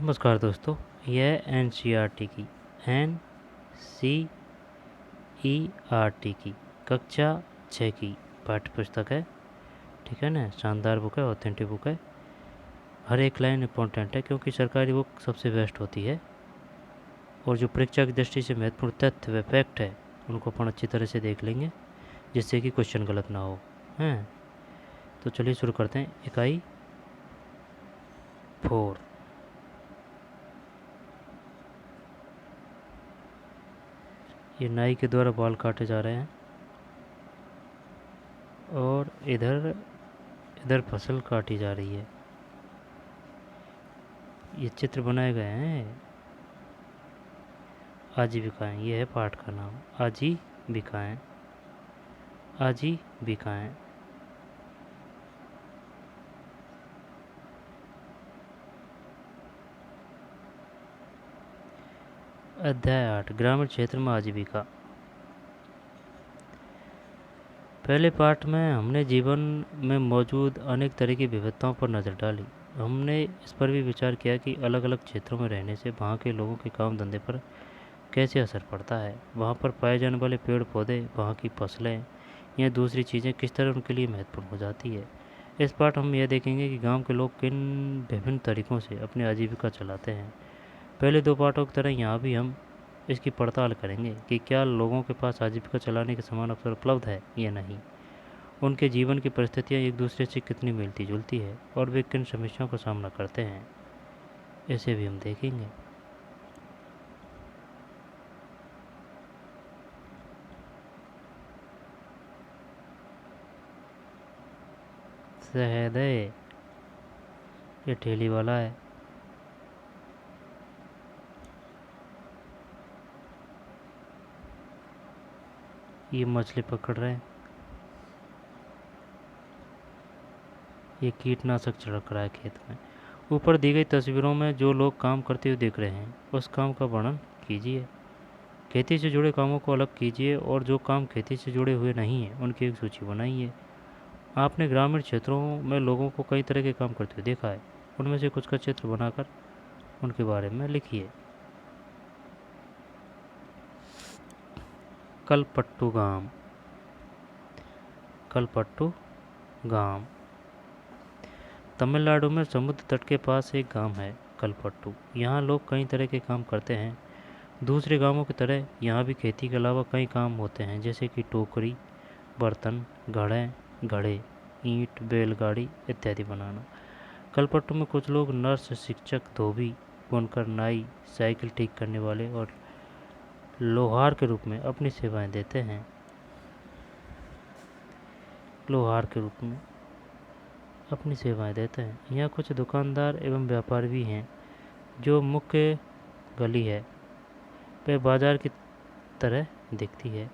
नमस्कार दोस्तों, यह एनसीईआरटी की N C E R T की कक्षा 6 की पाठ्य पुस्तक है। ठीक है ना, शानदार बुक है, ऑथेंटिक बुक है। हर एक लाइन इम्पोर्टेंट है क्योंकि सरकारी बुक सबसे बेस्ट होती है और जो परीक्षा की दृष्टि से महत्वपूर्ण तथ्य व फैक्ट है उनको अपन अच्छी तरह से देख लेंगे जिससे कि क्वेश्चन गलत ना हो। हैं, तो चलिए शुरू करते हैं। इकाई 4। ये नाई के द्वारा बाल काटे जा रहे हैं और इधर इधर फसल काटी जा रही है। ये चित्र बनाए गए हैं आजीविकाएँ। ये है पाठ का नाम, आजीविकाएँ। आजीविकाएँ। अध्याय 8, ग्रामीण क्षेत्र में आजीविका। पहले पाठ में हमने जीवन में मौजूद अनेक तरह की विविधताओं पर नज़र डाली। हमने इस पर भी विचार किया कि अलग अलग क्षेत्रों में रहने से वहाँ के लोगों के काम धंधे पर कैसे असर पड़ता है। वहाँ पर पाए जाने वाले पेड़ पौधे, वहाँ की फसलें या दूसरी चीज़ें किस तरह उनके लिए महत्वपूर्ण हो जाती है। इस पाठ हम यह देखेंगे कि गांव के लोग किन विभिन्न तरीक़ों से अपनी आजीविका चलाते हैं। पहले दो पाठों की तरह यहाँ भी हम इसकी पड़ताल करेंगे कि क्या लोगों के पास आजीविका चलाने के समान अवसर उपलब्ध है या नहीं, उनके जीवन की परिस्थितियाँ एक दूसरे से कितनी मिलती जुलती है और वे किन समस्याओं का सामना करते हैं, इसे भी हम देखेंगे। सहदय, ये ठेली वाला है। ये मछली पकड़ रहे हैं। ये कीटनाशक छिड़क रहा है खेत में। ऊपर दी गई तस्वीरों में जो लोग काम करते हुए दिख रहे हैं उस काम का वर्णन कीजिए। खेती से जुड़े कामों को अलग कीजिए और जो काम खेती से जुड़े हुए नहीं हैं उनकी एक सूची बनाइए। आपने ग्रामीण क्षेत्रों में लोगों को कई तरह के काम करते हुए देखा है, उनमें से कुछ का चित्र बनाकर उनके बारे में लिखिए। कलपट्टू गांव। कलपट्टू गांव तमिलनाडु में समुद्र तट के पास एक गांव है कलपट्टू। यहाँ लोग कई तरह के काम करते हैं। दूसरे गांवों की तरह यहाँ भी खेती के अलावा कई काम होते हैं, जैसे कि टोकरी, बर्तन, घड़े, ईंट, बैलगाड़ी इत्यादि बनाना। कलपट्टू में कुछ लोग नर्स, शिक्षक, धोबी, बुनकर, नाई, साइकिल ठीक करने वाले और लोहार के रूप में अपनी सेवाएं देते हैं। लोहार के रूप में अपनी सेवाएं देते हैं। यहाँ कुछ दुकानदार एवं व्यापारी भी हैं। जो मुख्य गली है वह बाजार की तरह दिखती है।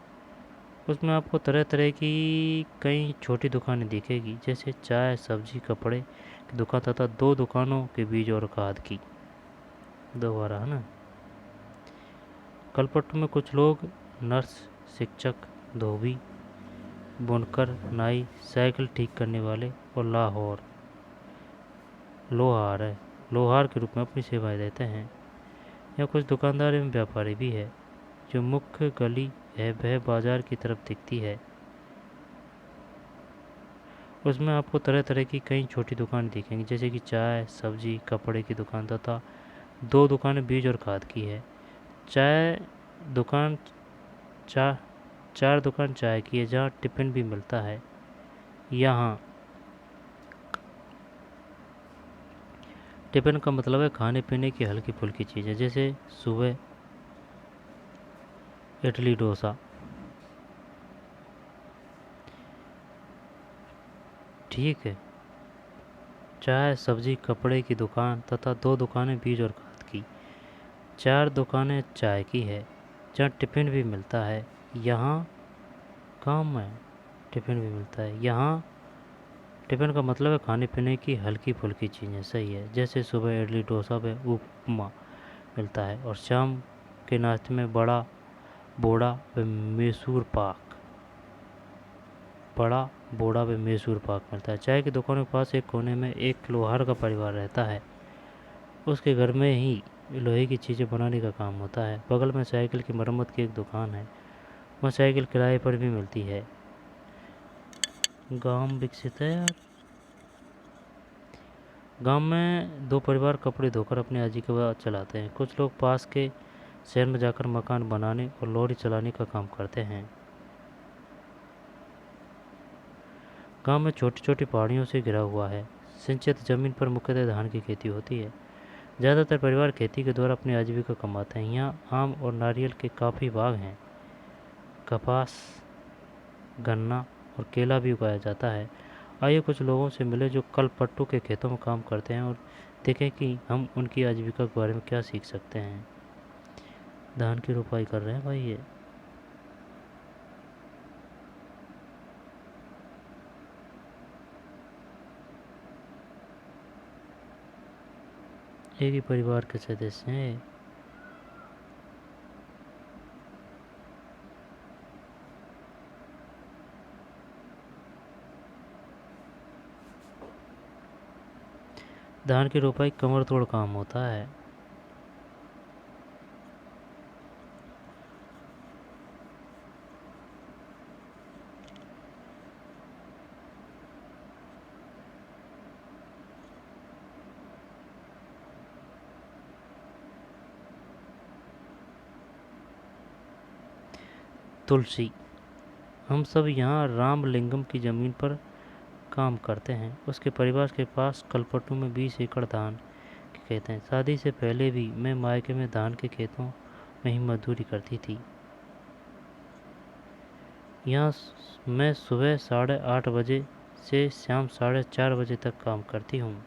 उसमें आपको तरह तरह की कई छोटी दुकानें दिखेगी, जैसे चाय, सब्जी, कपड़े की दुकान तथा दो दुकानों के बीच और खाद की। दोबारा है ना। कलपट्टू में कुछ लोग नर्स, शिक्षक, धोबी, बुनकर, नाई, साइकिल ठीक करने वाले और लोहार के रूप में अपनी सेवाएं देते हैं। या कुछ दुकानदार एवं व्यापारी भी है। जो मुख्य गली है वह बाजार की तरफ दिखती है। उसमें आपको तरह तरह की कई छोटी दुकानें दिखेंगी, जैसे कि चाय, सब्जी, कपड़े की दुकान तथा दो दुकानें बीज और खाद की है। चाय दुकान चार दुकान चाय की है, जहाँ टिफ़िन भी मिलता है। यहाँ टिफ़िन का मतलब है खाने पीने की हल्की फुल्की चीज़ें, जैसे सुबह इडली डोसा। ठीक है। चाय, सब्जी, कपड़े की दुकान तथा दो दुकानें बीज और खाद की। चार दुकानें चाय की है, जहाँ टिफ़िन भी मिलता है। यहाँ काम में टिफ़िन भी मिलता है। यहाँ टिफ़िन का मतलब है खाने पीने की हल्की फुल्की चीज़ें। सही है, जैसे सुबह इडली डोसा व उपमा मिलता है और शाम के नाश्ते में बड़ा बोड़ा व मैसूर पाक मिलता है। चाय की दुकान के पास एक कोने में एक लोहार का परिवार रहता है। उसके घर में ही लोहे की चीज़ें बनाने का काम होता है। बगल में साइकिल की मरम्मत की एक दुकान है, वह साइकिल किराए पर भी मिलती है। गांव विकसित है यार। गांव में दो परिवार कपड़े धोकर अपनी आजीविका चलाते हैं। कुछ लोग पास के शहर में जाकर मकान बनाने और लॉरी चलाने का काम करते हैं। गांव में छोटी छोटी पहाड़ियों से घिरा हुआ है। सिंचित जमीन पर मुख्यतः धान की खेती होती है। ज़्यादातर परिवार खेती के द्वारा अपनी आजीविका कमाते हैं। यहाँ आम और नारियल के काफ़ी बाग हैं। कपास, गन्ना और केला भी उगाया जाता है। आइए कुछ लोगों से मिले जो कल पट्टू के खेतों में काम करते हैं और देखें कि हम उनकी आजीविका के बारे में क्या सीख सकते हैं। धान की रोपाई कर रहे हैं भाई ये। एक ही परिवार के सदस्य हैं। धान की रोपाई कमर तोड़ काम होता है। तुलसी। हम सब यहाँ रामलिंगम की ज़मीन पर काम करते हैं। उसके परिवार के पास कलपट्टू में 20 एकड़ धान के खेत हैं। शादी से पहले भी मैं मायके में धान के खेतों में ही मजदूरी करती थी। यहाँ मैं सुबह 8:30 बजे से शाम 4:30 बजे तक काम करती हूँ।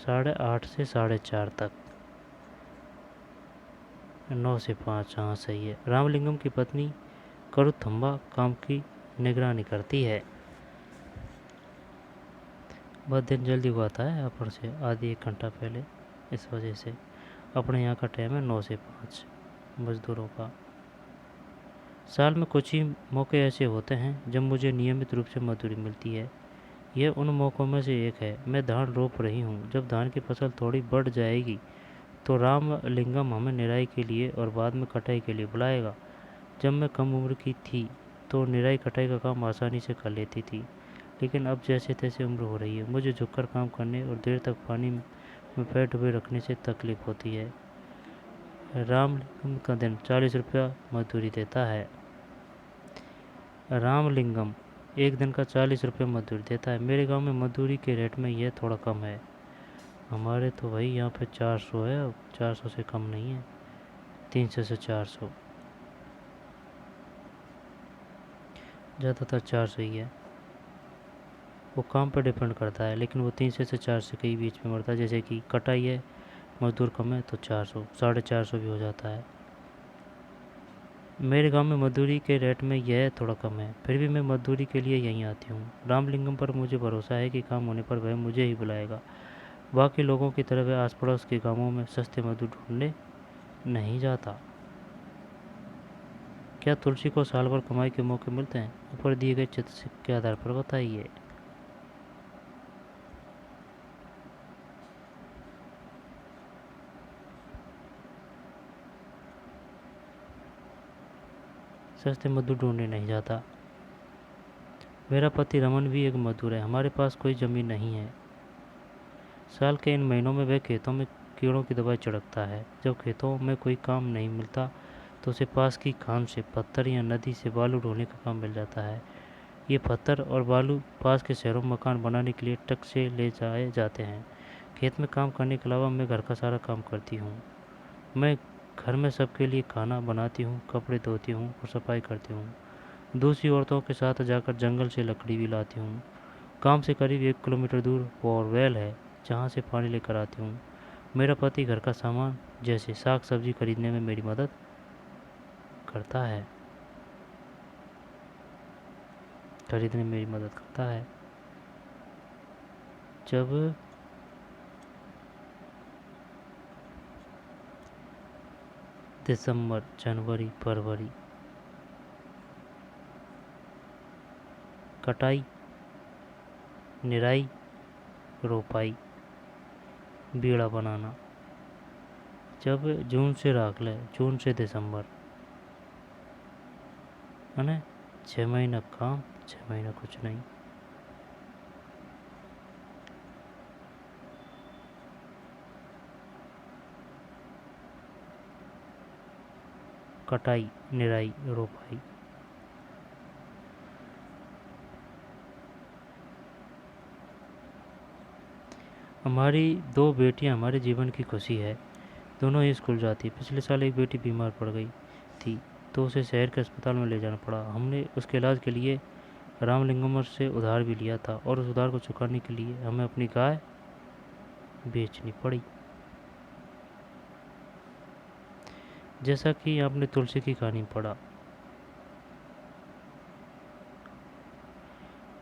8:30 से 4:30 तक। 9 से 5, हाँ सही है। रामलिंगम की पत्नी करुथम्बा काम की निगरानी करती है। बहुत दिन जल्दी हुआ था यहाँ पर से आधी 1 घंटा पहले। इस वजह से अपने यहाँ का टाइम है 9 से 5 मज़दूरों का। साल में कुछ ही मौके ऐसे होते हैं जब मुझे नियमित रूप से मजदूरी मिलती है। यह उन मौक़ों में से एक है। मैं धान रोप रही हूँ। जब धान की फसल थोड़ी बढ़ जाएगी तो रामलिंगम हमें निराई के लिए और बाद में कटाई के लिए बुलाएगा। जब मैं कम उम्र की थी तो निराई कटाई का काम आसानी से कर लेती थी, लेकिन अब जैसे तैसे उम्र हो रही है, मुझे झुककर काम करने और देर तक पानी में पैर डुबे रखने से तकलीफ़ होती है। रामलिंगम का दिन 40 रुपया मजदूरी देता है। रामलिंगम एक दिन का 40 रुपये मजदूरी देता है। मेरे गांव में मजदूरी के रेट में यह थोड़ा कम है। हमारे तो भाई यहाँ पे 400 है, अब 400 से कम नहीं है। 300 से 400, ज़्यादातर 400 ही है। वो काम पर डिपेंड करता है, लेकिन वो 300 से 400 के ही बीच में बढ़ता है। जैसे कि कटाई है, मजदूर कम है तो 400, 450 भी हो जाता है। मेरे गांव में मजदूरी के रेट में यह थोड़ा कम है, फिर भी मैं मजदूरी के लिए यहीं आती हूँ। रामलिंगम पर मुझे भरोसा है कि काम होने पर वह मुझे ही बुलाएगा। बाकी लोगों की तरह वह आस पड़ोस के गाँवों में सस्ते मजदूर ढूंढने नहीं जाता। क्या तुलसी को साल भर कमाई के मौके मिलते हैं? ऊपर दिए गए चित्र के आधार पर बताइए। सस्ते मजदूर ढूंढने नहीं जाता। मेरा पति रमन भी एक मजदूर है। हमारे पास कोई ज़मीन नहीं है। साल के इन महीनों में वह खेतों में कीड़ों की दवाई छिड़कता है। जब खेतों में कोई काम नहीं मिलता तो उसे पास की खान से पत्थर या नदी से बालू ढोने का काम मिल जाता है। ये पत्थर और बालू पास के शहरों में मकान बनाने के लिए ट्रक से ले जाए जाते हैं। खेत में काम करने के अलावा मैं घर का सारा काम करती हूँ। मैं घर में सबके लिए खाना बनाती हूँ, कपड़े धोती हूँ और सफाई करती हूँ। दूसरी औरतों के साथ जाकर जंगल से लकड़ी भी लाती हूँ। काम से करीब 1 किलोमीटर दूर बोरवेल है, जहाँ से पानी लेकर आती हूँ। मेरा पति घर का सामान जैसे साग सब्जी खरीदने में मेरी मदद करता है। जब दिसंबर, जनवरी, फरवरी, कटाई, निराई, रोपाई, बीड़ा बनाना। जब जून से राख ले, जून से दिसंबर, है ना, 6 महीना काम, 6 महीना कुछ नहीं। कटाई, निराई, रोपाई। हमारी 2 बेटियां हमारे जीवन की खुशी है। दोनों ही स्कूल जाती। पिछले साल एक बेटी बीमार पड़ गई थी तो उसे शहर के अस्पताल में ले जाना पड़ा। हमने उसके इलाज के लिए रामलिंगम से उधार भी लिया था और उस उधार को चुकाने के लिए हमें अपनी गाय बेचनी पड़ी। जैसा कि आपने तुलसी की कहानी पढ़ा,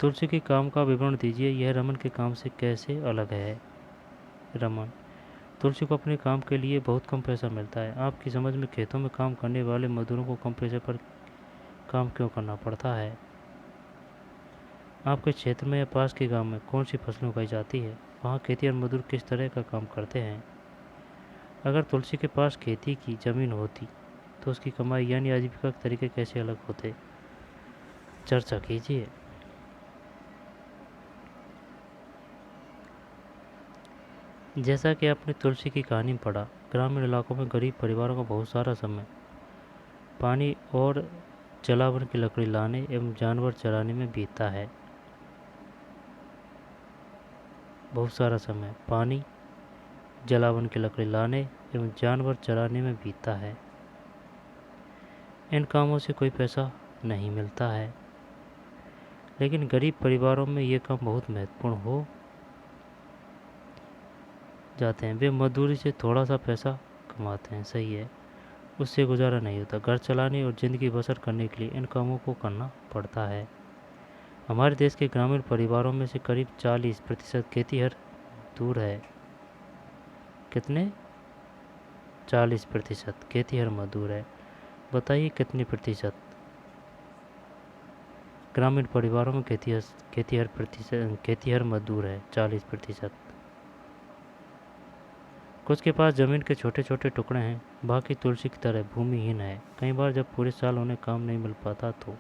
तुलसी के काम का विवरण दीजिए, यह रमन के काम से कैसे अलग है। रमन: तुलसी को अपने काम के लिए बहुत कम पैसा मिलता है। आपकी समझ में खेतों में काम करने वाले मजदूरों को कम पैसे पर काम क्यों करना पड़ता है। आपके क्षेत्र में या पास के गांव में कौन सी फसलें उगाई जाती है, वहाँ खेती और मजदूर किस तरह का काम करते हैं। अगर तुलसी के पास खेती की ज़मीन होती तो उसकी कमाई यानी आजीविका के तरीके कैसे अलग होते। चर्चा कीजिए। जैसा कि आपने तुलसी की कहानी में पढ़ा, ग्रामीण इलाकों में गरीब परिवारों का बहुत सारा समय पानी और जलावन की लकड़ी लाने एवं जानवर चराने में बीतता है। बहुत सारा समय पानी, जलावन की लकड़ी लाने एवं जानवर चराने में बीतता है। इन कामों से कोई पैसा नहीं मिलता है, लेकिन गरीब परिवारों में ये काम बहुत महत्वपूर्ण हो जाते हैं। वे मजदूरी से थोड़ा सा पैसा कमाते हैं, सही है, उससे गुजारा नहीं होता। घर चलाने और ज़िंदगी बसर करने के लिए इन कामों को करना पड़ता है। हमारे देश के ग्रामीण परिवारों में से करीब 40% खेतीहर दूर है। कितने? 40% खेतीहर मजदूर है। बताइए कितने प्रतिशत ग्रामीण परिवारों में खेतीहर मजदूर है? 40%। कुछ के पास ज़मीन के छोटे छोटे टुकड़े हैं, बाकी तुलसी की तरह भूमिहीन है। कई बार जब पूरे साल उन्हें काम नहीं मिल पाता तो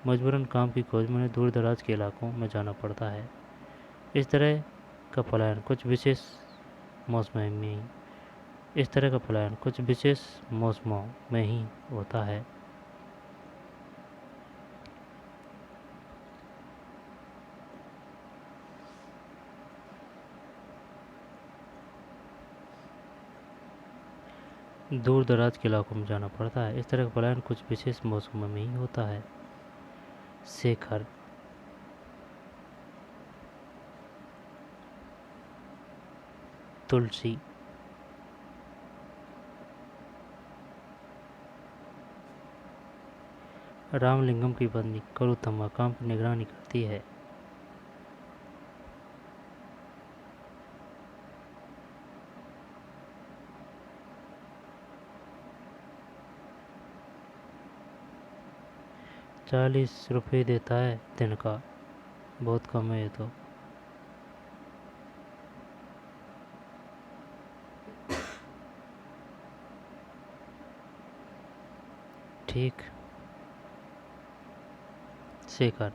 मजबूरन काम की खोज में उन्हें दूर दराज के इलाकों में जाना पड़ता है। इस तरह का पलायन कुछ विशेष मौसमों में ही होता है। दूर दराज के इलाकों में जाना पड़ता है। इस तरह का पलायन कुछ विशेष मौसमों में ही होता है। शेखर: तुलसी: रामलिंगम की पत्नी करुथम्मा काम की निगरानी करती है। ₹40 देता है दिन का, बहुत कम है ये तो। ठीक। शेखर: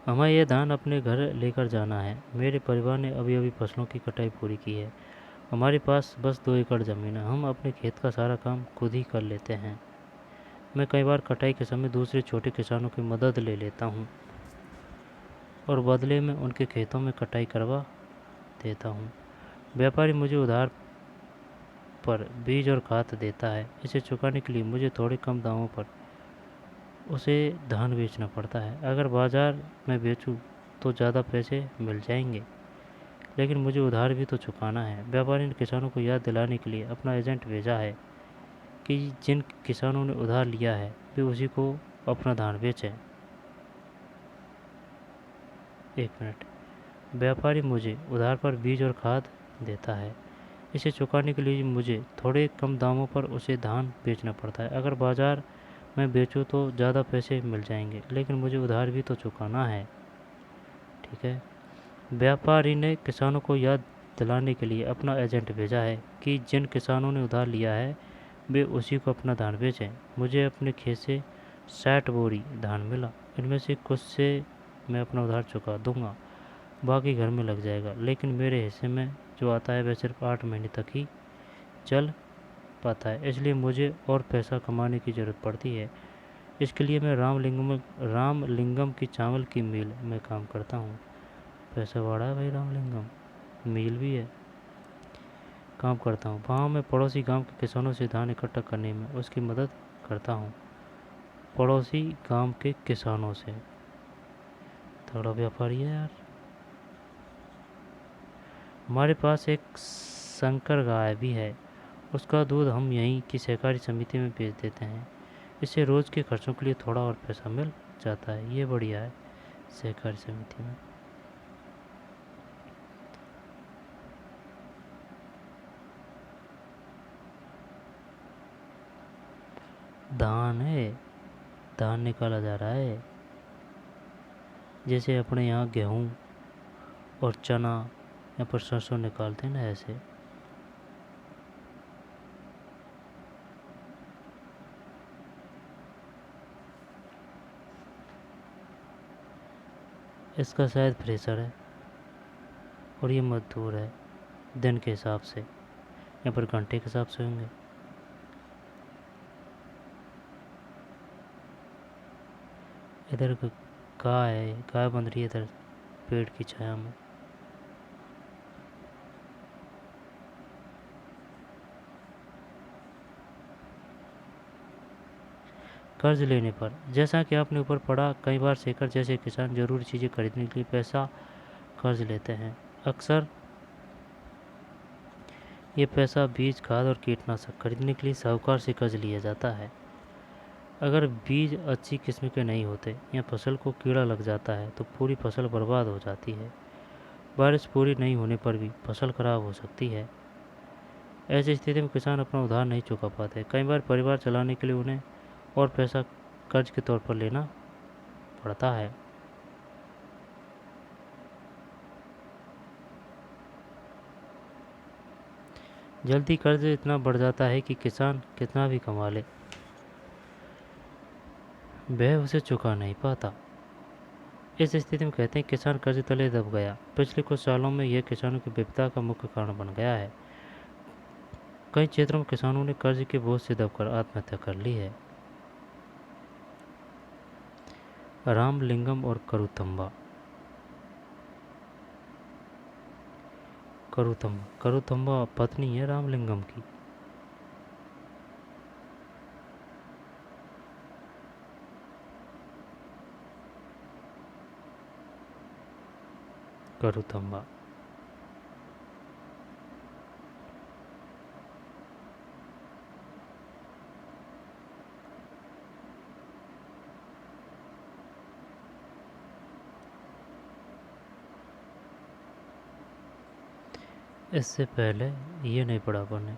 हमें यह धान अपने घर लेकर जाना है। मेरे परिवार ने अभी अभी फसलों की कटाई पूरी की है। हमारे पास बस 2 एकड़ ज़मीन है। हम अपने खेत का सारा काम खुद ही कर लेते हैं। मैं कई बार कटाई के समय दूसरे छोटे किसानों की मदद ले लेता हूँ और बदले में उनके खेतों में कटाई करवा देता हूँ। व्यापारी मुझे उधार पर बीज और खाद देता है। इसे चुकाने के लिए मुझे थोड़े कम दामों पर उसे धान बेचना पड़ता है। अगर बाज़ार में बेचूं तो ज़्यादा पैसे मिल जाएंगे, लेकिन मुझे उधार भी तो चुकाना है। व्यापारी ने किसानों को याद दिलाने के लिए अपना एजेंट भेजा है कि जिन किसानों ने उधार लिया है वे उसी को अपना धान बेचें। 1 मिनट। व्यापारी मुझे उधार पर बीज और खाद देता है। इसे चुकाने के लिए मुझे थोड़े कम दामों पर उसे धान बेचना पड़ता है। अगर बाज़ार में बेचूं तो ज़्यादा पैसे मिल जाएंगे, लेकिन मुझे उधार भी तो चुकाना है। ठीक है। व्यापारी ने किसानों को याद दिलाने के लिए अपना एजेंट भेजा है कि जिन किसानों ने उधार लिया है वे उसी को अपना धान बेचें। मुझे अपने खेत से 60 बोरी धान मिला। इनमें से कुछ से मैं अपना उधार चुका दूंगा, बाकी घर में लग जाएगा। लेकिन मेरे हिस्से में जो आता है वह सिर्फ 8 महीने तक ही चल पाता है, इसलिए मुझे और पैसा कमाने की ज़रूरत पड़ती है। इसके लिए मैं रामलिंगम की चावल की मिल में काम करता हूँ। पैसा वाड़ा है भाई रामलिंगम, मिल भी है। काम करता हूँ वहाँ मैं पड़ोसी गांव के किसानों से धान इकट्ठा करने में उसकी मदद करता हूँ। पड़ोसी गांव के किसानों से, थोड़ा व्यापारी है यार। हमारे पास एक संकर गाय भी है, उसका दूध हम यहीं की सहकारी समिति में बेच देते हैं। इससे रोज़ के खर्चों के लिए थोड़ा और पैसा मिल जाता है। ये बढ़िया है सहकारी समिति में। धान है, धान निकाला जा रहा है, जैसे अपने यहाँ गेहूँ और चना या पर सरसों निकालते हैं ना, ऐसे। इसका शायद फ्रेशर है और ये मजदूर है, दिन के हिसाब से या पर घंटे के हिसाब से होंगे। इधर गाय है, गाय बंध रही है इधर पेड़ की छाया में। कर्ज लेने पर, जैसा कि आपने ऊपर पढ़ा, कई बार शेखर जैसे किसान जरूरी चीज़ें खरीदने के लिए पैसा कर्ज लेते हैं। अक्सर ये पैसा बीज, खाद और कीटनाशक खरीदने के लिए साहूकार से कर्ज लिया जाता है। अगर बीज अच्छी किस्म के नहीं होते या फसल को कीड़ा लग जाता है तो पूरी फसल बर्बाद हो जाती है। बारिश पूरी नहीं होने पर भी फसल खराब हो सकती है। ऐसी स्थिति में किसान अपना उधार नहीं चुका पाते। कई बार परिवार चलाने के लिए उन्हें और पैसा कर्ज के तौर पर लेना पड़ता है। जल्दी कर्ज इतना बढ़ जाता है कि किसान कितना भी कमा ले वह उसे चुका नहीं पाता। इस स्थिति में कहते हैं किसान कर्ज तले दब गया। पिछले कुछ सालों में यह किसानों की विपदा का मुख्य कारण बन गया है। कई क्षेत्रों में किसानों ने कर्ज के बोझ से दबकर आत्महत्या कर ली है। रामलिंगम और करूतम्बा। करूतम्बा पत्नी है रामलिंगम की। करूतम्बा इससे पहले ये नहीं पढ़ा आपने।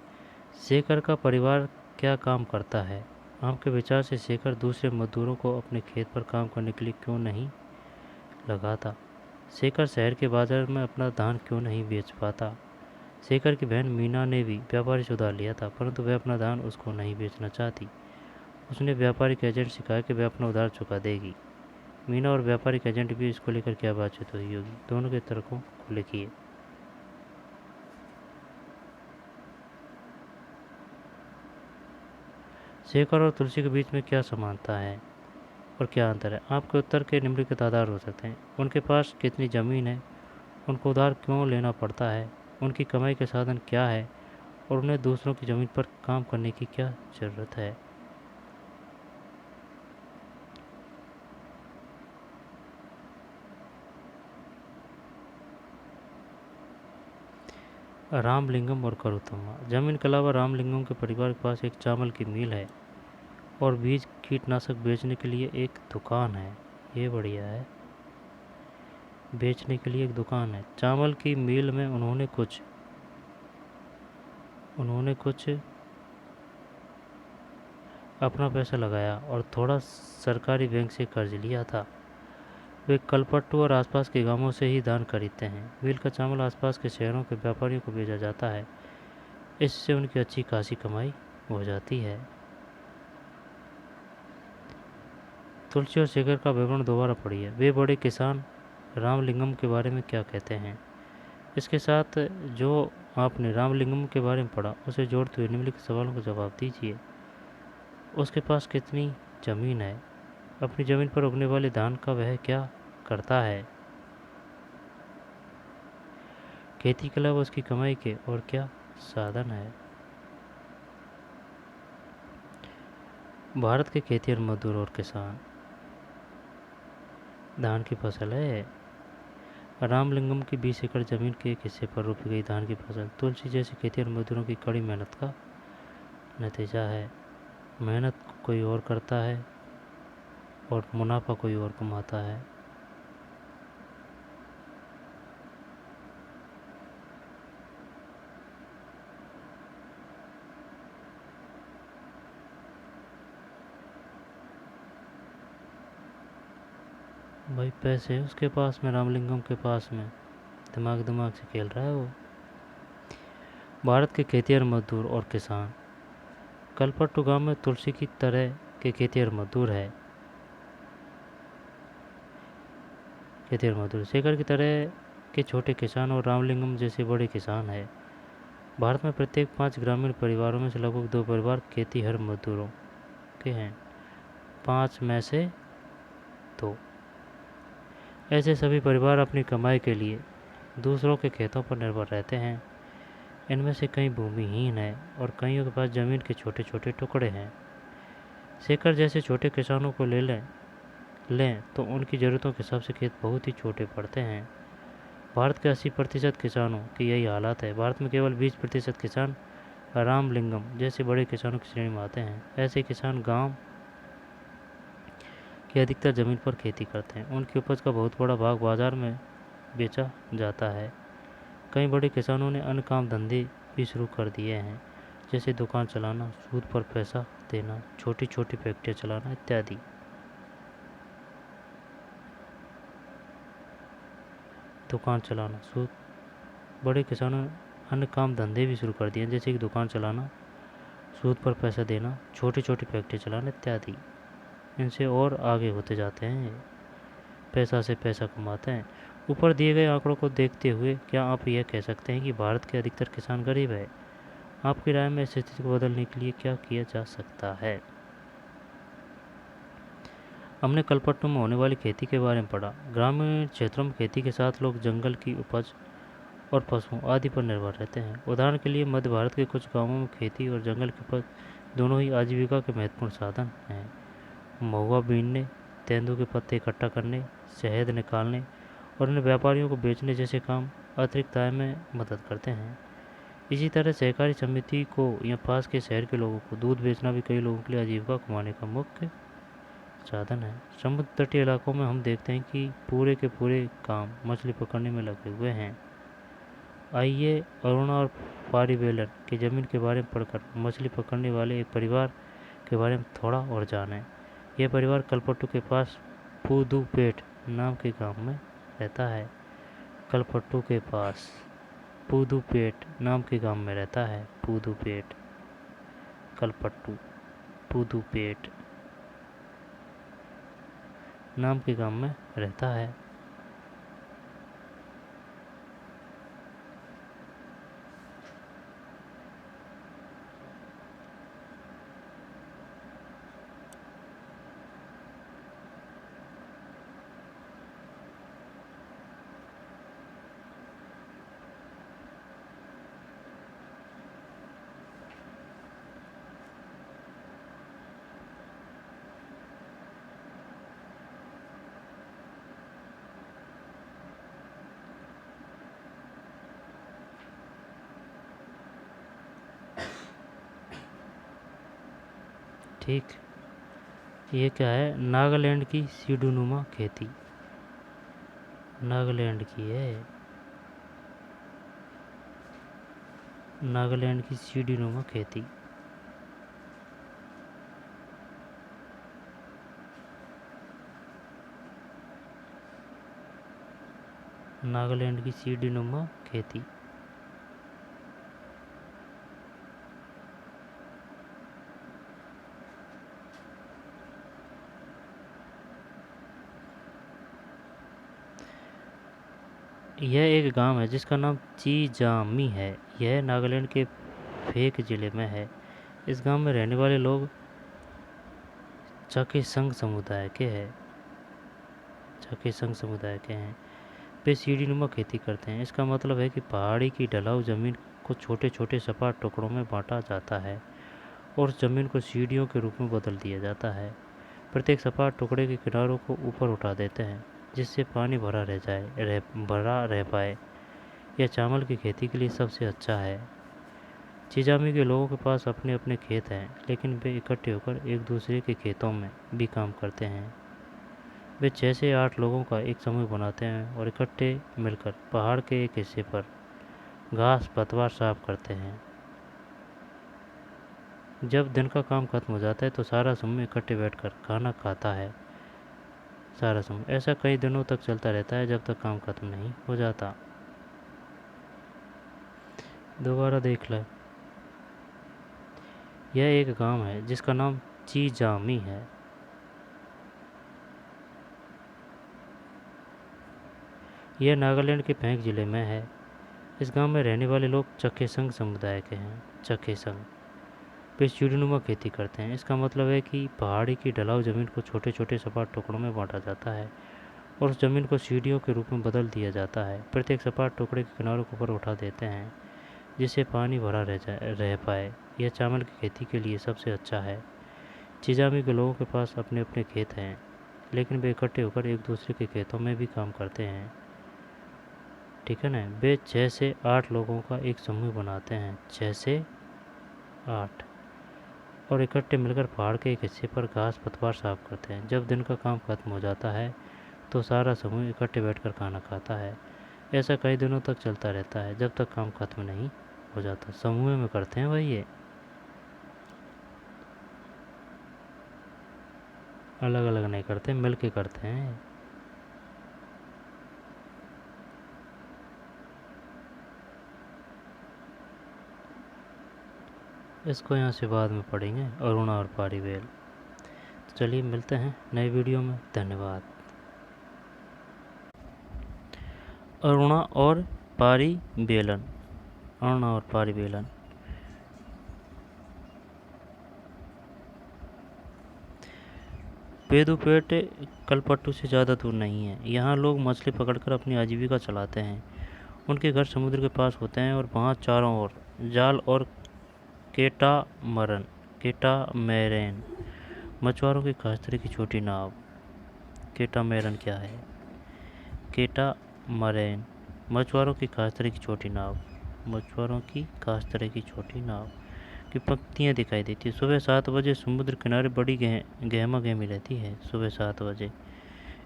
शेखर का परिवार क्या काम करता है? आपके विचार से शेखर दूसरे मजदूरों को अपने खेत पर काम करने के लिए क्यों नहीं लगाता? शेखर शहर के बाजार में अपना धान क्यों नहीं बेच पाता? शेखर की बहन मीना ने भी व्यापारी से उधार लिया था, परंतु वह अपना धान उसको नहीं बेचना चाहती। उसने व्यापारिक एजेंट से कहा कि वह अपना उधार चुका देगी। मीना और व्यापारिक एजेंट भी इसको लेकर क्या बातचीत हुई होगी? दोनों के तर्कों को लिखिए। शेखर और तुलसी के बीच में क्या समानता है और क्या अंतर है? आपके उत्तर के निम्नलिखित आधार हो सकते हैं। उनके पास कितनी ज़मीन है, उनको उधार क्यों लेना पड़ता है, उनकी कमाई के साधन क्या है और उन्हें दूसरों की ज़मीन पर काम करने की क्या ज़रूरत है। रामलिंगम और करूतम्मा। जमीन के अलावा रामलिंगम के परिवार के पास एक चावल की मिल है और बीज कीटनाशक बेचने के लिए एक दुकान है। ये बढ़िया है, बेचने के लिए एक दुकान है। चावल की मिल में उन्होंने कुछ अपना पैसा लगाया और थोड़ा सरकारी बैंक से कर्ज लिया था। वे कलपट्टू और आसपास के गांवों से ही धान खरीदते हैं। मिल का चावल आसपास के शहरों के व्यापारियों को भेजा जाता है। इससे उनकी अच्छी खासी कमाई हो जाती है। तुलसी और शेखर का विवरण दोबारा पढ़िए। वे बड़े किसान रामलिंगम के बारे में क्या कहते हैं? इसके साथ जो आपने रामलिंगम के बारे में पढ़ा उसे जोड़ते हुए निम्नलिखित सवालों का जवाब दीजिए। उसके पास कितनी ज़मीन है? अपनी ज़मीन पर उगने वाले धान का वह क्या करता है? खेती के अलावा उसकी कमाई के और क्या साधन है? भारत के खेतिहर मजदूर और किसान। धान की फसल है। रामलिंगम की 20 एकड़ जमीन के एक हिस्से पर रोपी गई धान की फसल तुलसी जैसे खेतिहर मजदूरों की कड़ी मेहनत का नतीजा है। मेहनत कोई और करता है और मुनाफा कोई और कमाता है। भाई पैसे है उसके पास में, रामलिंगम के पास में, दिमाग दिमाग से खेल रहा है वो। भारत के खेतिहर मजदूर और किसान। कलपट्टू गांव में तुलसी की तरह के खेतिहर मजदूर शेखर की तरह के छोटे किसान और रामलिंगम जैसे बड़े किसान है। भारत में प्रत्येक 5 ग्रामीण परिवारों में से लगभग 2 परिवार खेतिहर मजदूरों के हैं। 5 में से 2 ऐसे सभी परिवार अपनी कमाई के लिए दूसरों के खेतों पर निर्भर रहते हैं। इनमें से कई भूमिहीन हैं और कईयों के पास ज़मीन के छोटे छोटे टुकड़े हैं। शेखर जैसे छोटे किसानों को लें तो उनकी ज़रूरतों के हिसाब से खेत बहुत ही छोटे पड़ते हैं। भारत के 80% किसानों की यही हालत है। भारत में केवल 20% किसान रामलिंगम जैसे बड़े किसानों की श्रेणी में आते हैं। ऐसे किसान गांव की अधिकतर ज़मीन पर खेती करते हैं। उनकी उपज का बहुत बड़ा भाग बाजार में बेचा जाता है। कई बड़े किसानों ने अन्य काम धंधे भी शुरू कर दिए हैं, जैसे दुकान चलाना, सूद पर पैसा देना, छोटी छोटी फैक्ट्रियाँ चलाना इत्यादि। दुकान चलाना, सूद बड़े किसानों ने अन्य काम धंधे भी शुरू कर दिए हैं, जैसे कि दुकान चलाना, सूद पर पैसा देना, छोटी छोटी फैक्ट्री चलाना इत्यादि। इनसे और आगे होते जाते हैं, पैसा से पैसा कमाते हैं। ऊपर दिए गए आंकड़ों को देखते हुए क्या आप यह कह सकते हैं कि भारत के अधिकतर किसान गरीब है? आपकी राय में इस स्थिति को बदलने के लिए क्या किया जा सकता है? हमने कलपट्टू में होने वाली खेती के बारे में पढ़ा। ग्रामीण क्षेत्रों में खेती के साथ लोग जंगल की उपज और पशुओं आदि पर निर्भर रहते हैं। उदाहरण के लिए मध्य भारत के कुछ गांवों में खेती और जंगल की उपज दोनों ही आजीविका के महत्वपूर्ण साधन हैं। महुआ बीनने, तेंदू के पत्ते इकट्ठा करने, शहद निकालने और उन्हें व्यापारियों को बेचने जैसे काम अतिरिक्त आय में मदद करते हैं। इसी तरह सहकारी समिति को या पास के शहर के लोगों को दूध बेचना भी कई लोगों के लिए आजीविका कमाने का मुख्य साधन है। समुद्र तटीय इलाकों में हम देखते हैं कि पूरे के पूरे काम मछली पकड़ने में लगे हुए हैं। आइए अरुणा और पारिवेलन की ज़मीन के बारे में पढ़कर मछली पकड़ने वाले एक परिवार के बारे में थोड़ा और जानें। यह परिवार कलपट्टू के पास पुदुपेट नाम के गांव में रहता है। कलपट्टू के पास पुदुपेट नाम के गांव में रहता है। पुदुपेट, कलपट्टू, पुदुपेट नाम के गांव में रहता है। ठीक, ये क्या है? नागालैंड की सीढ़ीनुमा खेती। नागालैंड की है, नागालैंड की सीढ़ीनुमा खेती। नागालैंड की सीढ़ीनुमा खेती। यह एक गांव है जिसका नाम चीजामी है। यह नागालैंड के फेक जिले में है। इस गांव में रहने वाले लोग चाखेसंग समुदाय के हैं। वे सीढ़ीनुमा खेती करते हैं। इसका मतलब है कि पहाड़ी की ढलाऊ ज़मीन को छोटे छोटे सपाट टुकड़ों में बांटा जाता है और उस ज़मीन को सीढ़ियों के रूप में बदल दिया जाता है। प्रत्येक सपाट टुकड़े के किनारों को ऊपर उठा देते हैं जिससे पानी भरा रह पाए। यह चावल की खेती के लिए सबसे अच्छा है। चिजामी के लोगों के पास अपने अपने खेत हैं, लेकिन वे इकट्ठे होकर एक दूसरे के खेतों में भी काम करते हैं। वे 6 से 8 लोगों का एक समूह बनाते हैं और इकट्ठे मिलकर पहाड़ के एक हिस्से पर घास पतवार साफ करते हैं। जब दिन का काम खत्म हो जाता है तो सारा समूह इकट्ठे बैठकर खाना खाता है। सारा समूह ऐसा कई दिनों तक चलता रहता है जब तक काम खत्म नहीं हो जाता। दोबारा देख लें। यह एक गांव है जिसका नाम चीजामी है। यह नागालैंड के पैंग जिले में है। इस गांव में रहने वाले लोग चाखेसंग समुदाय के हैं। चाखेसंग वे सीढ़ीनुमा खेती करते हैं। इसका मतलब है कि पहाड़ी की ढलाऊ ज़मीन को छोटे छोटे सपाट टुकड़ों में बांटा जाता है और उस ज़मीन को सीढ़ियों के रूप में बदल दिया जाता है। प्रत्येक सपाट टुकड़े के किनारों को ऊपर उठा देते हैं जिससे पानी भरा रह पाए। यह चावल की खेती के लिए सबसे अच्छा है। चिजामी के लोगों के पास अपने अपने खेत हैं, लेकिन वे इकट्ठे होकर एक दूसरे के खेतों में भी काम करते हैं। ठीक है ना। वे 6 से 8 लोगों का एक समूह बनाते हैं, 6 से 8, और इकट्ठे मिलकर पहाड़ के एक हिस्से पर घास पतवार साफ करते हैं। जब दिन का काम खत्म हो जाता है तो सारा समूह इकट्ठे बैठकर खाना खाता है। ऐसा कई दिनों तक चलता रहता है जब तक काम खत्म नहीं हो जाता। समूह में करते हैं भाई, ये अलग अलग नहीं करते, मिल के करते हैं। इसको यहाँ से बाद में पढ़ेंगे, अरुणा और पारीवेल। तो चलिए मिलते हैं नए वीडियो में। धन्यवाद। अरुणा और पारीवेलन। अरुणा और पारीवेलन। पेदुपेट कलपट्टू से ज़्यादा दूर नहीं है। यहाँ लोग मछली पकड़कर अपनी आजीविका चलाते हैं। उनके घर समुद्र के पास होते हैं और वहाँ चारों ओर जाल और केटामैरन मछुआरों की खास तरह की छोटी नाव। केटामैरन क्या है? केटामैरन मछुआरों की खास तरह की छोटी नाव। मछुआरों की खास तरह की छोटी नाव की पंक्तियाँ दिखाई देती है। सुबह 7 बजे समुद्र किनारे बड़ी गहमा गहमी रहती है। सुबह 7 बजे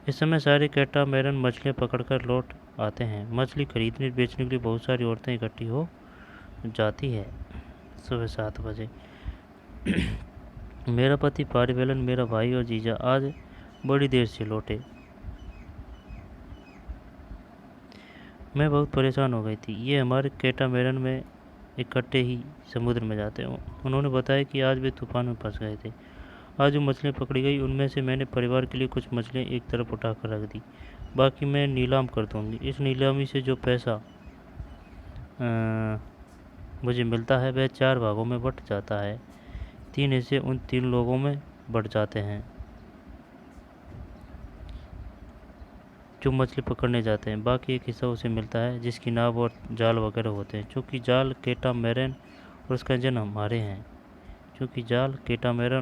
इस समय सारे कैटामैरन मछलियाँ पकड़कर लौट आते हैं। मछली खरीदने बेचने के लिए बहुत सारी औरतें इकट्ठी हो जाती है। सुबह 7 बजे मेरा पति पारीवेलन, मेरा भाई और जीजा आज बड़ी देर से लौटे। मैं बहुत परेशान हो गई थी। ये हमारे कैटामैरन में इकट्ठे ही समुद्र में जाते हैं। उन्होंने बताया कि आज वे तूफान में फंस गए थे। आज जो मछलियाँ पकड़ी गई उनमें से मैंने परिवार के लिए कुछ मछलियाँ एक तरफ उठाकर रख दी, बाकी मैं नीलाम कर दूँगी। इस नीलामी से जो पैसा मुझे मिलता है वह 4 भागों में बट जाता है। 3 हिस्से उन 3 लोगों में बट जाते हैं जो मछली पकड़ने जाते हैं। बाकी एक हिस्सा उसे मिलता है जिसकी नाव और जाल वगैरह होते हैं। चूँकि जाल कैटामैरन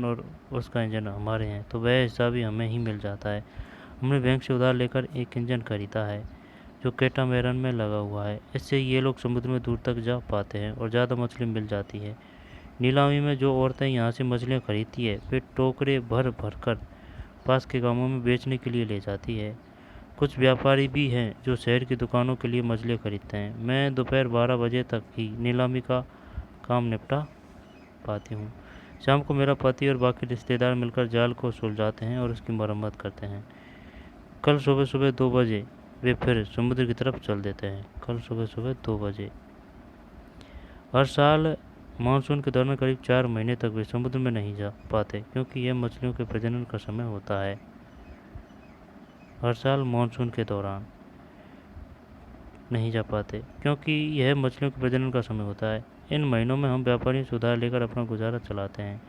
और उसका इंजन हमारे हैं तो वह हिस्सा भी हमें ही मिल जाता है। हमने बैंक से उधार लेकर एक इंजन खरीदा है जो कैटामैरन में लगा हुआ है। इससे ये लोग समुद्र में दूर तक जा पाते हैं और ज़्यादा मछली मिल जाती है। नीलामी में जो औरतें यहाँ से मछलियाँ खरीदती है वे टोकरे भर भर कर पास के गाँवों में बेचने के लिए ले जाती है। कुछ व्यापारी भी हैं जो शहर की दुकानों के लिए मछलियाँ खरीदते हैं। मैं दोपहर 12 बजे तक ही नीलामी का काम निपटा पाती हूँ। शाम को मेरा पति और बाकी रिश्तेदार मिलकर जाल को सुलझाते हैं और उसकी मरम्मत करते हैं। कल सुबह 2 बजे वे फिर समुद्र की तरफ चल देते हैं। कल सुबह सुबह 2 बजे। हर साल मानसून के दौरान करीब 4 महीने तक वे समुद्र में नहीं जा पाते, क्योंकि यह मछलियों के प्रजनन का समय होता है। हर साल मानसून के दौरान नहीं जा पाते, क्योंकि यह मछलियों के प्रजनन का समय होता है। इन महीनों में हम व्यापारी से उधार लेकर अपना गुजारा चलाते हैं।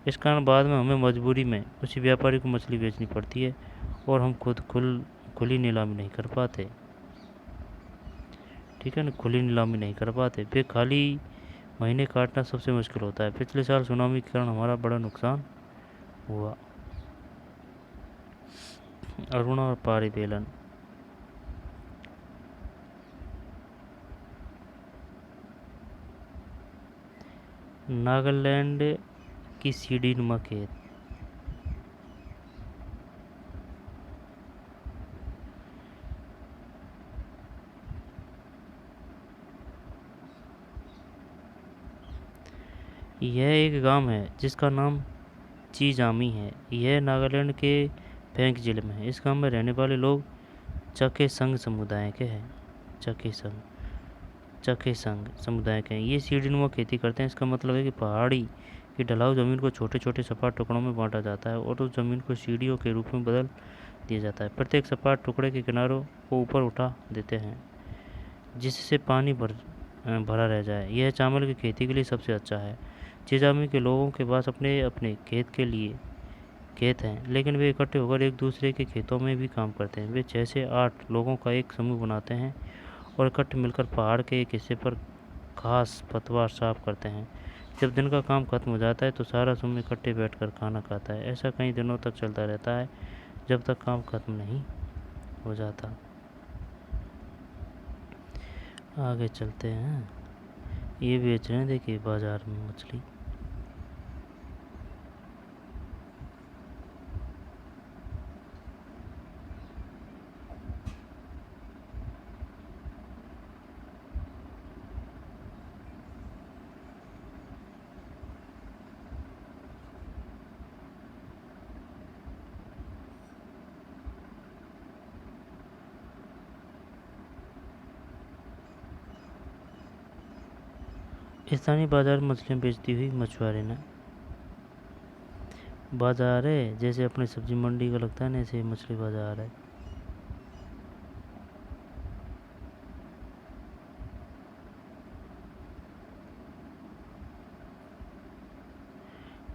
इस कारण बाद में हमें मजबूरी में उसी व्यापारी को मछली बेचनी पड़ती है और हम खुद खुली नीलामी नहीं कर पाते। ठीक है ना, खुली नीलामी नहीं कर पाते। फिर खाली महीने काटना सबसे मुश्किल होता है। पिछले साल सुनामी के कारण हमारा बड़ा नुकसान हुआ। अरुणा और पारिवेलन। नागालैंड की सीढ़ी नुमा खेत। यह एक गांव है जिसका नाम चीजामी है। यह नागालैंड के पैंग जिले में है। इस गांव में रहने वाले लोग चखेसंग समुदाय के हैं। चखेसंग समुदाय के हैं। ये सीढ़ीनुमा खेती करते हैं। इसका मतलब है कि पहाड़ी की ढलाऊ ज़मीन को छोटे छोटे सपाट टुकड़ों में बांटा जाता है और उस ज़मीन को सीढ़ियों के रूप में बदल दिया जाता है। प्रत्येक सपाट टुकड़े के किनारों को ऊपर उठा देते हैं जिससे पानी भरा रह जाए। यह चावल की खेती के लिए सबसे अच्छा है। चिजामी के लोगों के पास अपने अपने खेत हैं, लेकिन वे इकट्ठे होकर एक दूसरे के खेतों में भी काम करते हैं। वे 6 से 8 लोगों का एक समूह बनाते हैं और इकट्ठे मिलकर पहाड़ के एक हिस्से पर घास पतवार साफ करते हैं। जब दिन का काम खत्म हो जाता है तो सारा समूह इकट्ठे बैठकर खाना खाता है। ऐसा कई दिनों तक चलता रहता है, जब तक काम खत्म नहीं हो जाता। आगे चलते हैं। ये बेच रहे हैं, देखिए बाजार में मछली। स्थानीय बाजार में मछलियाँ बेचती हुई मछुआरे ने। बाजार है जैसे अपनी सब्जी मंडी का लगता है ना, ऐसे मछली बाजार है।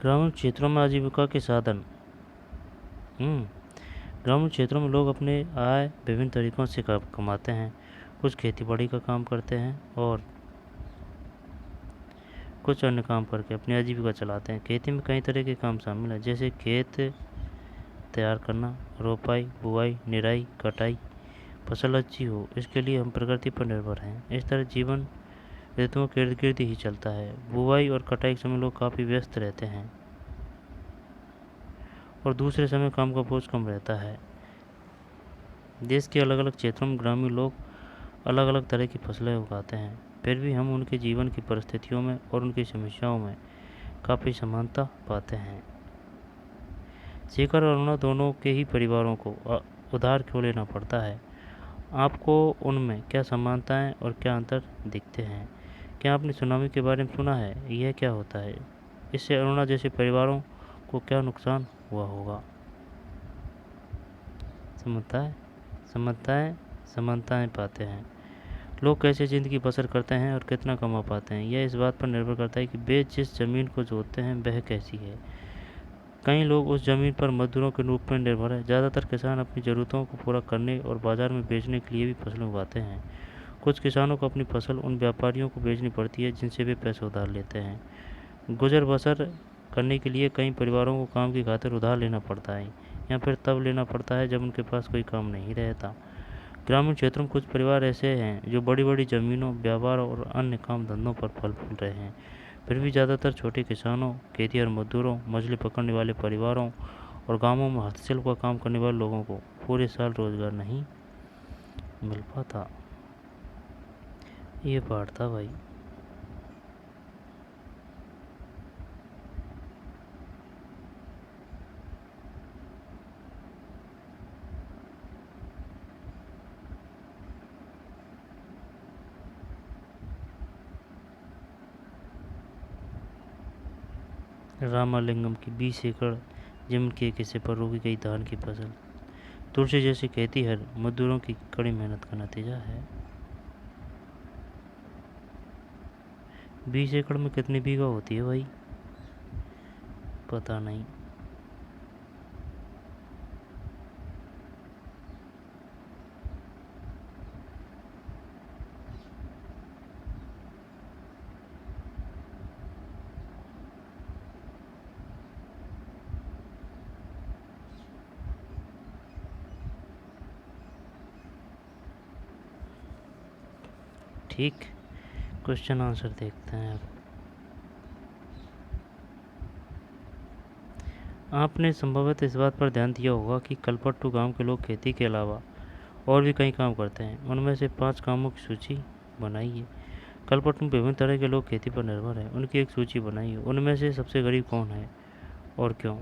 ग्रामीण क्षेत्रों में आजीविका के साधन। ग्रामीण क्षेत्रों में लोग अपने आय विभिन्न तरीकों से कमाते हैं। कुछ खेती बाड़ी का काम करते हैं और कुछ अन्य काम करके अपनी आजीविका चलाते हैं। खेती में कई तरह के काम शामिल हैं, जैसे खेत तैयार करना, रोपाई, बुआई, निराई, कटाई। फसल अच्छी हो इसके लिए हम प्रकृति पर निर्भर हैं। इस तरह जीवन ऋतुओं के इर्द गिर्द ही चलता है। बुआई और कटाई के समय लोग काफ़ी व्यस्त रहते हैं और दूसरे समय काम का बोझ कम रहता है। देश के अलग अलग क्षेत्रों में ग्रामीण लोग अलग अलग तरह की फसलें उगाते हैं, फिर भी हम उनके जीवन की परिस्थितियों में और उनकी समस्याओं में काफ़ी समानता पाते हैं। शेखर और अरुणा दोनों के ही परिवारों को उधार क्यों लेना पड़ता है? आपको उनमें क्या समानताएं और क्या अंतर दिखते हैं? क्या आपने सुनामी के बारे में सुना है? यह क्या होता है? इससे अरुणा जैसे परिवारों को क्या नुकसान हुआ होगा? समानताएं पाते हैं। लोग कैसे ज़िंदगी बसर करते हैं और कितना कमा पाते हैं, यह इस बात पर निर्भर करता है कि वे जिस ज़मीन को जोतते हैं वह कैसी है। कई लोग उस ज़मीन पर मजदूरों के रूप में निर्भर हैं। ज़्यादातर किसान अपनी ज़रूरतों को पूरा करने और बाज़ार में बेचने के लिए भी फसलें उगाते हैं। कुछ किसानों को अपनी फसल उन व्यापारियों को बेचनी पड़ती है जिनसे वे पैसे उधार लेते हैं। गुजर बसर करने के लिए कई परिवारों को काम की खातिर उधार लेना पड़ता है या फिर तब लेना पड़ता है जब उनके पास कोई काम नहीं रहता। ग्रामीण क्षेत्रों में कुछ परिवार ऐसे हैं जो बड़ी बड़ी ज़मीनों, व्यापार और अन्य काम धंधों पर फल फूल रहे हैं। फिर भी ज़्यादातर छोटे किसानों, खेतिहर मजदूरों, मछली पकड़ने वाले परिवारों और गांवों में हस्तशिल्प का काम करने वाले लोगों को पूरे साल रोजगार नहीं मिल पाता। ये पाठ था भाई। रामालिंगम की 20 एकड़ जमीन के एक हिस्से पर रोकी गई धान की फसल। तुलसी जैसी खेती मजदूरों की कड़ी मेहनत का नतीजा है। 20 एकड़ में कितनी बीघा होती है भाई? पता नहीं। ठीक, क्वेश्चन आंसर देखते हैं अब। आपने संभवतः इस बात पर ध्यान दिया होगा कि कलपट्टू गांव के लोग खेती के अलावा और भी कई काम करते हैं। उनमें से 5 कामों की सूची बनाइए। कलपट्टू में विभिन्न तरह के लोग खेती पर निर्भर हैं। उनकी एक सूची बनाइए। उनमें से सबसे गरीब कौन है और क्यों?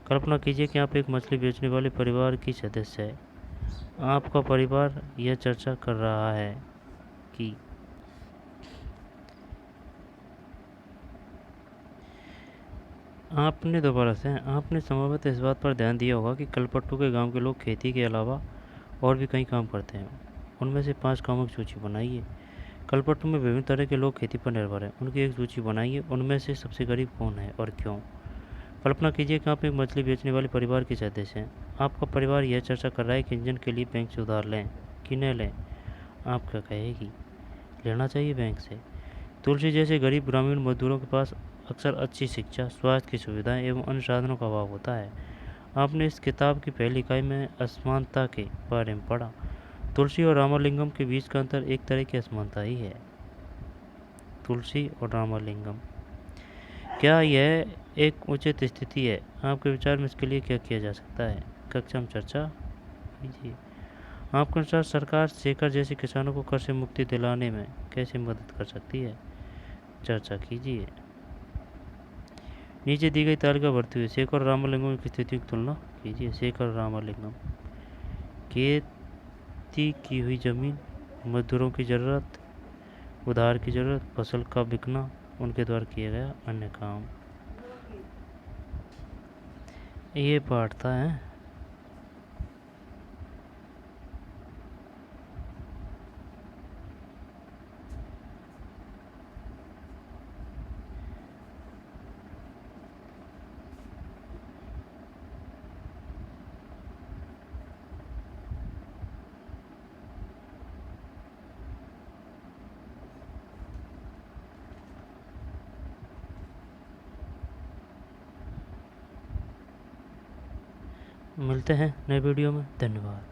कल्पना कीजिए कि आप एक मछली बेचने वाले परिवार की सदस्य है। आपका परिवार यह चर्चा कर रहा है कि आपने संभवतः इस बात पर ध्यान दिया होगा कि कलपट्टू के गांव के लोग खेती के अलावा और भी कई काम करते हैं। उनमें से 5 कामों की सूची बनाइए। कलपट्टू में विभिन्न तरह के लोग खेती पर निर्भर हैं। उनकी एक सूची बनाइए। उनमें से सबसे गरीब कौन है और क्यों? कल्पना कीजिए कि आप एक मछली बेचने वाले परिवार के सदस्य हैं। आपका परिवार यह चर्चा कर रहा है कि इंजन के लिए बैंक से उधार लें कि न लें। आप क्या कहेगी? लेना चाहिए बैंक से। तुलसी जैसे गरीब ग्रामीण मजदूरों के पास अक्सर अच्छी शिक्षा, स्वास्थ्य की सुविधाएं एवं अन्य साधनों का अभाव होता है। आपने इस किताब की पहली इकाई में असमानता के बारे में पढ़ा। तुलसी और रामालिंगम के बीच का अंतर एक तरह की असमानता ही है। तुलसी और रामालिंगम, क्या यह एक उचित स्थिति है? आपके विचार में इसके लिए क्या किया जा सकता है? कक्षा में चर्चा कीजिए। आपके अनुसार सरकार शेखर जैसे किसानों को कर से मुक्ति दिलाने में कैसे मदद कर सकती है? चर्चा कीजिए। नीचे दी गई तालिका भरती हुई शेखर और रामालिंगम की स्थितियों की तुलना कीजिए। शेखर और रामालिंगम, खेती की हुई जमीन, मजदूरों की ज़रूरत, उधार की ज़रूरत, फसल का बिकना, उनके द्वारा किया गया अन्य काम। ये पाठता है। मिलते हैं नए वीडियो में। धन्यवाद।